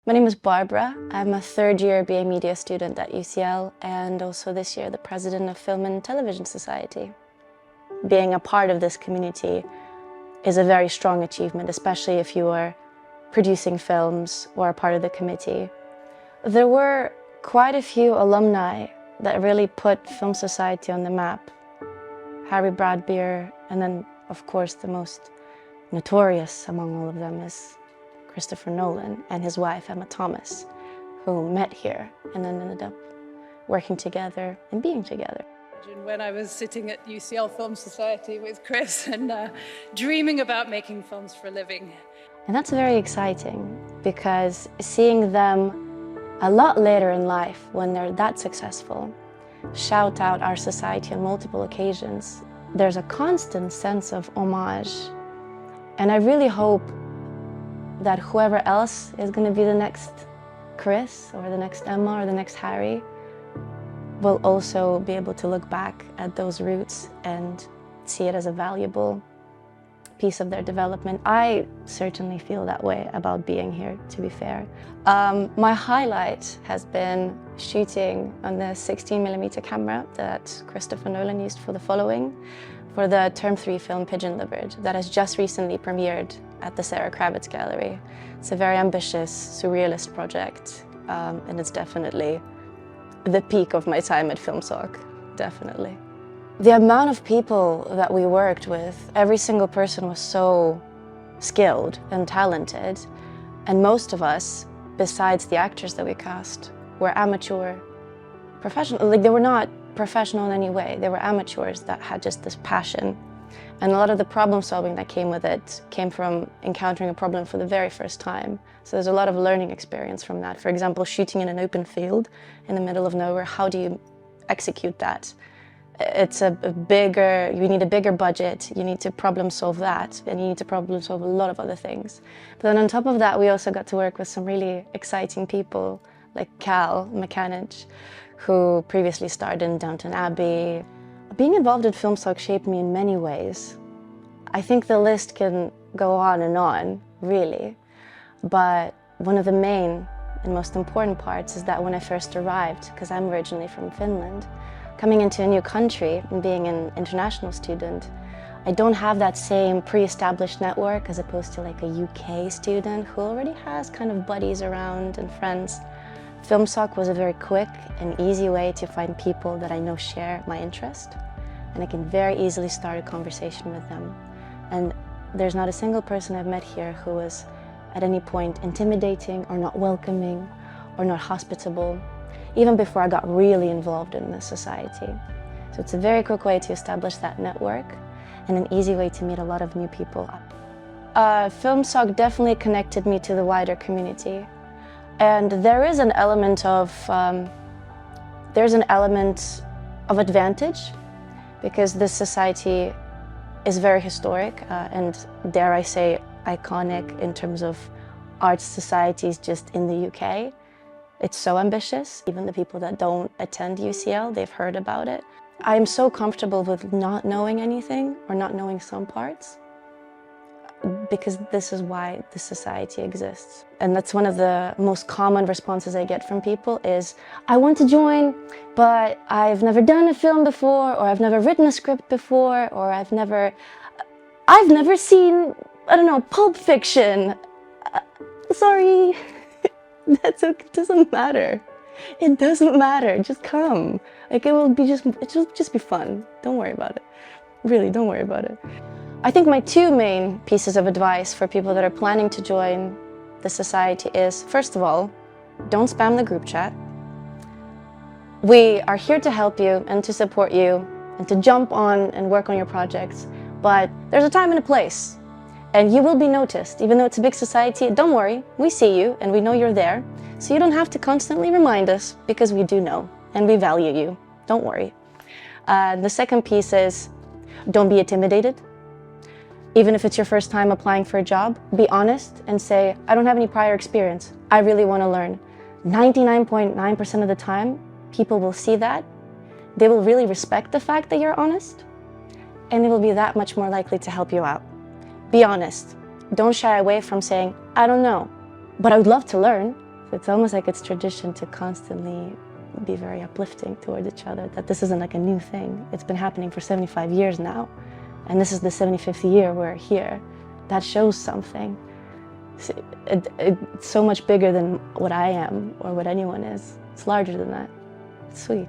My name is Barbara. I'm a third-year BA Media student at UCL and also this year the president of Film and Television Society. Being a part of this community is a very strong achievement, especially if you are producing films or a part of the committee. There were quite a few alumni that really put Film Society on the map. Harry Bradbeer, and then of course the most notorious among all of them is Christopher Nolan and his wife Emma Thomas, who met here and then ended up working together and being together. When I was sitting at UCL Film Society with Chris and dreaming about making films for a living. And that's very exciting because seeing them a lot later in life, when they're that successful, shout out our society on multiple occasions, there's a constant sense of homage. And I really hope that whoever else is going to be the next Chris or the next Emma or the next Harry will also be able to look back at those roots and see it as a valuable piece of their development. I certainly feel that way about being here, to be fair. My highlight has been shooting on the 16mm camera that Christopher Nolan used for the following, for the Term 3 film Pigeon Livered, that has just recently premiered at the Sarah Kravitz Gallery. It's a very ambitious, surrealist project, and it's definitely the peak of my time at FilmSoc, definitely. The amount of people that we worked with, every single person was so skilled and talented, and most of us, besides the actors that we cast, were amateur professional. Like, they were not professional in any way. They were amateurs that had just this passion. And a lot of the problem solving that came with it came from encountering a problem for the very first time. So there's a lot of learning experience from that. For example, shooting in an open field in the middle of nowhere, how do you execute that? It's you need a bigger budget, you need to problem solve that, and you need to problem solve a lot of other things. But then on top of that, we also got to work with some really exciting people, like Cal McCanage, who previously starred in Downton Abbey. Being involved in FilmSoc shaped me in many ways. I think the list can go on, really. But one of the main and most important parts is that when I first arrived, because I'm originally from Finland, coming into a new country and being an international student, I don't have that same pre-established network as opposed to like a UK student who already has kind of buddies around and friends. FilmSoc was a very quick and easy way to find people that I know share my interest, and I can very easily start a conversation with them. And there's not a single person I've met here who was at any point intimidating or not welcoming or not hospitable, even before I got really involved in this society. So it's a very quick way to establish that network and an easy way to meet a lot of new people. FilmSoc definitely connected me to the wider community. And there is an element of advantage because this society is very historic and, dare I say, iconic in terms of arts societies just in the UK. It's so ambitious. Even the people that don't attend UCL, they've heard about it. I'm so comfortable with not knowing anything or not knowing some parts, because this is why this society exists. And that's one of the most common responses I get from people is, I want to join, but I've never done a film before, or I've never written a script before, or I've never seen, I don't know, Pulp Fiction. Sorry, that's okay, it doesn't matter. It doesn't matter, just come. Like, it'll just be fun. Don't worry about it. Really, don't worry about it. I think my two main pieces of advice for people that are planning to join the society is, first of all, don't spam the group chat. We are here to help you and to support you and to jump on and work on your projects, but there's a time and a place, and you will be noticed. Even though it's a big society, don't worry, we see you and we know you're there, so you don't have to constantly remind us, because we do know and we value you. Don't worry. The second piece is, don't be intimidated. Even if it's your first time applying for a job, be honest and say, I don't have any prior experience. I really want to learn. 99.9% of the time, people will see that. They will really respect the fact that you're honest, and they will be that much more likely to help you out. Be honest. Don't shy away from saying, I don't know, but I would love to learn. It's almost like it's tradition to constantly be very uplifting toward each other, that this isn't like a new thing. It's been happening for 75 years now, and this is the 75th year we're here. That shows something. It's so much bigger than what I am or what anyone is. It's larger than that. It's sweet.